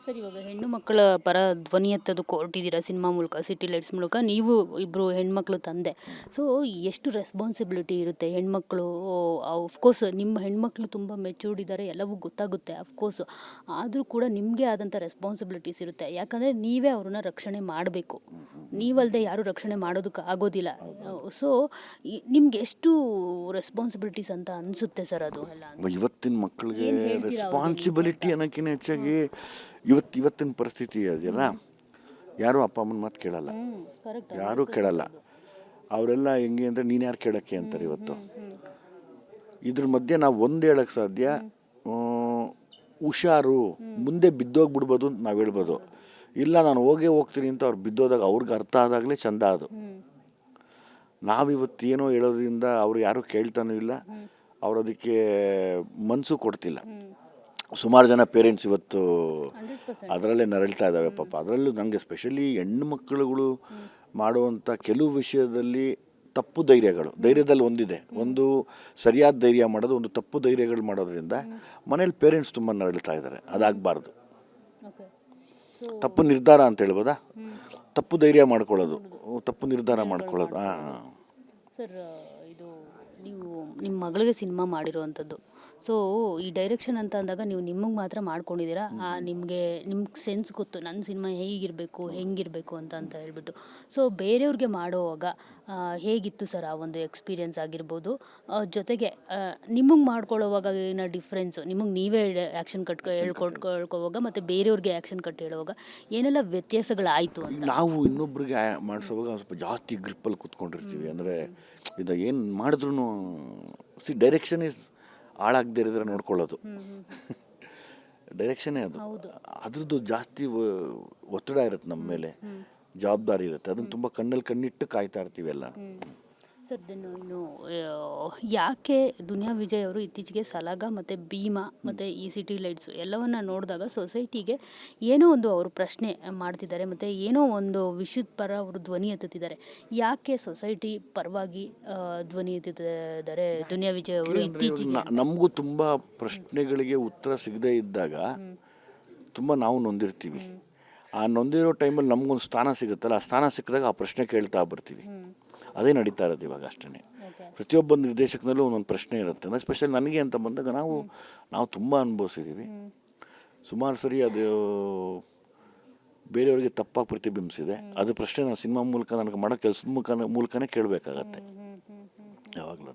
Sir ಇವಾಗ ಹೆಣ್ಣು ಮಕ್ಕಳ ಪರ ಧ್ವನಿ ಎತ್ತೋದು ಕೊಟ್ಟಿದ್ದೀರಾ ಸಿನಿಮಾ ಮೂಲಕ, ಸಿಟಿ ಲೈಟ್ಸ್ ಮೂಲಕ. ನೀವು ಇಬ್ಬರು ಹೆಣ್ಮಕ್ಳು ತಂದೆ. ಸೊ ಎಷ್ಟು ರೆಸ್ಪಾನ್ಸಿಬಿಲಿಟಿ ಇರುತ್ತೆ ಹೆಣ್ಮಕ್ಳು. ಆಫ್ಕೋರ್ಸ್ ನಿಮ್ಮ ಹೆಣ್ಮಕ್ಳು ತುಂಬ ಮೆಚೂರ್ಡ್ ಇದ್ದಾರೆ, ಎಲ್ಲವೂ ಗೊತ್ತಾಗುತ್ತೆ ಆಫ್ಕೋರ್ಸ್. ಆದರೂ ಕೂಡ ನಿಮಗೆ ಆದಂಥ ರೆಸ್ಪಾನ್ಸಿಬಿಲಿಟೀಸ್ ಇರುತ್ತೆ. ಯಾಕಂದರೆ ನೀವೇ ಅವ್ರನ್ನ ರಕ್ಷಣೆ ಮಾಡಬೇಕು. ನೀವಲ್ಲದೆ ಯಾರೂ ರಕ್ಷಣೆ ಮಾಡೋದಕ್ಕೆ ಆಗೋದಿಲ್ಲ. ಸೊ ನಿಮ್ಗೆ ಎಷ್ಟು ರೆಸ್ಪಾನ್ಸಿಬಿಲಿಟೀಸ್ ಅಂತ ಅನಿಸುತ್ತೆ ಸರ್ ಅದು ಎಲ್ಲ ಅಂತ? ಇವತ್ತಿನ ಮಕ್ಕಳಿಗೆ ಏನು ಹೇಳ್ತೀರಾ ಅವ್ರಿಗೆ ನೀವು ರೆಸ್ಪಾನ್ಸಿಬಿಲಿಟಿ ಅಂತ? ಅನ್ನೋಕ್ಕಿಂತ ಹೆಚ್ಚಾಗಿ ಇವತ್ತಿನ ಪರಿಸ್ಥಿತಿ ಇದೆಯಲ್ಲ, ಯಾರೂ ಅಪ್ಪ ಅಮ್ಮನ ಮಾತು ಕೇಳಲ್ಲ, ಕರೆಕ್ಟ್. ಯಾರೂ ಕೇಳಲ್ಲ. ಅವರೆಲ್ಲ ಹೆಂಗೆ ಅಂದರೆ ನೀನು ಯಾರು ಕೇಳೋಕ್ಕೆ ಅಂತಾರೆ ಇವತ್ತು. ಇದ್ರ ಮಧ್ಯೆ ನಾವು ಒಂದು ಹೇಳೋಕ್ಕೆ ಸಾಧ್ಯ, ಆ, ಹುಷಾರು, ಮುಂದೆ ಬಿದ್ದೋಗ್ಬಿಡ್ಬೋದು ಅಂತ ನಾವು ಹೇಳ್ಬೋದು. ಇಲ್ಲ ನಾನು ಹೋಗ್ತೀನಿ ಅಂತ ಅವ್ರು ಬಿದ್ದೋದಾಗ ಅವ್ರಿಗೆ ಅರ್ಥ ಆದಾಗಲೇ ಚಂದ ಅದು. ನಾವಿವತ್ತೇನೋ ಹೇಳೋದ್ರಿಂದ ಅವ್ರು ಯಾರೂ ಕೇಳ್ತಾನೂ ಇಲ್ಲ, ಅವ್ರು ಅದಕ್ಕೆ ಮನಸ್ಸು ಕೊಡ್ತಿಲ್ಲ. ಸುಮಾರು ಜನ ಪೇರೆಂಟ್ಸ್ ಇವತ್ತು 100%. ಅದರಲ್ಲೇ ನರಳ್ತಾ ಇದ್ದಾವೆ ಪಾಪ. ಅದರಲ್ಲೂ ನನಗೆ ಸ್ಪೆಷಲಿ ಹೆಣ್ಣು ಮಕ್ಕಳುಗಳು ಮಾಡುವಂಥ ಕೆಲವು ವಿಷಯದಲ್ಲಿ ತಪ್ಪು ಧೈರ್ಯದಲ್ಲಿ ಒಂದಿದೆ. ಒಂದು ಸರಿಯಾದ ಧೈರ್ಯ ಮಾಡೋದು, ಒಂದು ತಪ್ಪು ಧೈರ್ಯಗಳು ಮಾಡೋದ್ರಿಂದ ಮನೇಲಿ ಪೇರೆಂಟ್ಸ್ ತುಂಬ ನರಳ್ತಾ ಇದ್ದಾರೆ. ಅದಾಗಬಾರ್ದು. ಓಕೆ. ತಪ್ಪು ನಿರ್ಧಾರ ಅಂತ ಹೇಳ್ಬೋದಾ, ತಪ್ಪು ಧೈರ್ಯ ಮಾಡ್ಕೊಳ್ಳೋದು, ತಪ್ಪು ನಿರ್ಧಾರ ಮಾಡ್ಕೊಳ್ಳೋದು. ಹಾಂ. ಸರ್ ಇದು ನೀವು ನಿಮ್ಮ ಮಗಳಿಗೆ ಸಿನಿಮಾ ಮಾಡಿರುವಂಥದ್ದು. ಸೊ ಈ ಡೈರೆಕ್ಷನ್ ಅಂತ ಅಂದಾಗ ನೀವು ನಿಮಗೆ ಮಾತ್ರ ಮಾಡ್ಕೊಂಡಿದ್ದೀರಾ. ನಿಮಗೆ ಸೆನ್ಸ್ ಗೊತ್ತು ನನ್ನ ಸಿನಿಮಾ ಹೇಗಿರಬೇಕು ಹೆಂಗಿರಬೇಕು ಅಂತ ಹೇಳ್ಬಿಟ್ಟು. ಸೊ ಬೇರೆಯವ್ರಿಗೆ ಮಾಡುವಾಗ ಹೇಗಿತ್ತು ಸರ್ ಆ ಒಂದು ಎಕ್ಸ್ಪೀರಿಯನ್ಸ್ ಆಗಿರ್ಬೋದು? ಜೊತೆಗೆ ನಿಮಗೆ ಮಾಡ್ಕೊಳ್ಳೋವಾಗ ಏನೋ ಡಿಫ್ರೆನ್ಸು, ನಿಮಗೆ ನೀವೇ ಆ್ಯಕ್ಷನ್ ಹೇಳ್ಕೊಳುವಾಗ ಮತ್ತು ಬೇರೆಯವ್ರಿಗೆ ಆ್ಯಕ್ಷನ್ ಕಟ್ ಹೇಳುವಾಗ ಏನೆಲ್ಲ ವ್ಯತ್ಯಾಸಗಳಾಯಿತು ಅಂತ? ನಾವು ಇನ್ನೊಬ್ರಿಗೆ ಮಾಡಿಸೋವಾಗ ಸ್ವಲ್ಪ ಜಾಸ್ತಿ ಗ್ರಿಪ್ಪಲ್ಲಿ ಕೂತ್ಕೊಂಡಿರ್ತೀವಿ. ಅಂದರೆ ಇದು ಏನು ಮಾಡಿದ್ರು ಡೈರೆಕ್ಷನ್ ಇಸ್ ಹಾಳಾಗದೇ ಇರೋದ್ರೆ ನೋಡ್ಕೊಳ್ಳೋದು. ಡೈರೆಕ್ಷನ್ನೇ ಅದು. ಅದ್ರದ್ದು ಜಾಸ್ತಿ ಒತ್ತಡ ಇರುತ್ತೆ ನಮ್ಮ ಮೇಲೆ, ಜವಾಬ್ದಾರಿ ಇರುತ್ತೆ. ಅದನ್ನು ತುಂಬ ಕಣ್ಣಲ್ಲಿ ಕಣ್ಣಿಟ್ಟು ಕಾಯ್ತಾ ಇರ್ತೀವಿ ಎಲ್ಲ. ಸರ್ ಇನ್ನು ಯಾಕೆ ದುನಿಯಾ ವಿಜಯ್ ಅವರು ಇತ್ತೀಚೆಗೆ ಸಲಾಗ ಮತ್ತು ಭೀಮಾ ಮತ್ತು ಈ ಸಿಟಿ ಲೈಟ್ಸು ಎಲ್ಲವನ್ನ ನೋಡಿದಾಗ ಸೊಸೈಟಿಗೆ ಏನೋ ಒಂದು ಅವರು ಪ್ರಶ್ನೆ ಮಾಡ್ತಿದ್ದಾರೆ ಮತ್ತು ಏನೋ ಒಂದು ವಿಷಯದ ಪರ ಅವರು ಧ್ವನಿ ಎತ್ತುತ್ತಿದ್ದಾರೆ. ಯಾಕೆ ಸೊಸೈಟಿ ಪರವಾಗಿ ಧ್ವನಿ ಎತ್ತುತ್ತಿದ್ದಾರೆ ದುನಿಯಾ ವಿಜಯ್ ಅವರು ಇತ್ತೀಚೆಗೆ? ನಮಗೂ ತುಂಬ ಪ್ರಶ್ನೆಗಳಿಗೆ ಉತ್ತರ ಸಿಗದೇ ಇದ್ದಾಗ ತುಂಬ ನಾವು ನೊಂದಿರ್ತೀವಿ. ಆ ನೊಂದಿರೋ ಟೈಮಲ್ಲಿ ನಮಗೊಂದು ಸ್ಥಾನ ಸಿಗುತ್ತಲ್ಲ, ಆ ಸ್ಥಾನ ಸಿಕ್ಕಿದಾಗ ಆ ಪ್ರಶ್ನೆ ಕೇಳ್ತಾ ಬರ್ತೀವಿ. ಅದೇ ನಡೀತಾ ಇರೋದು ಇವಾಗ ಅಷ್ಟೇ. ಪ್ರತಿಯೊಬ್ಬ ನಿರ್ದೇಶಕನಲ್ಲೂ ಒಂದೊಂದು ಪ್ರಶ್ನೆ ಇರುತ್ತೆ. ಅಂದರೆ ಸ್ಪೆಷಲ್ ನನಗೆ ಅಂತ ಬಂದಾಗ ನಾವು ತುಂಬ ಅನುಭವಿಸಿದ್ದೀವಿ. ಸುಮಾರು ಸರಿ ಅದು ಬೇರೆಯವರಿಗೆ ತಪ್ಪಾಗಿ ಪ್ರತಿಬಿಂಬಿಸಿದೆ. ಅದು ಪ್ರಶ್ನೆ ನಾನು ಸಿನಿಮಾ ಮೂಲಕ ನನಗೆ ಮಾಡೋ ಕೆಲಸದ ಮೂಲಕನೇ ಕೇಳಬೇಕಾಗತ್ತೆ ಯಾವಾಗಲೂ.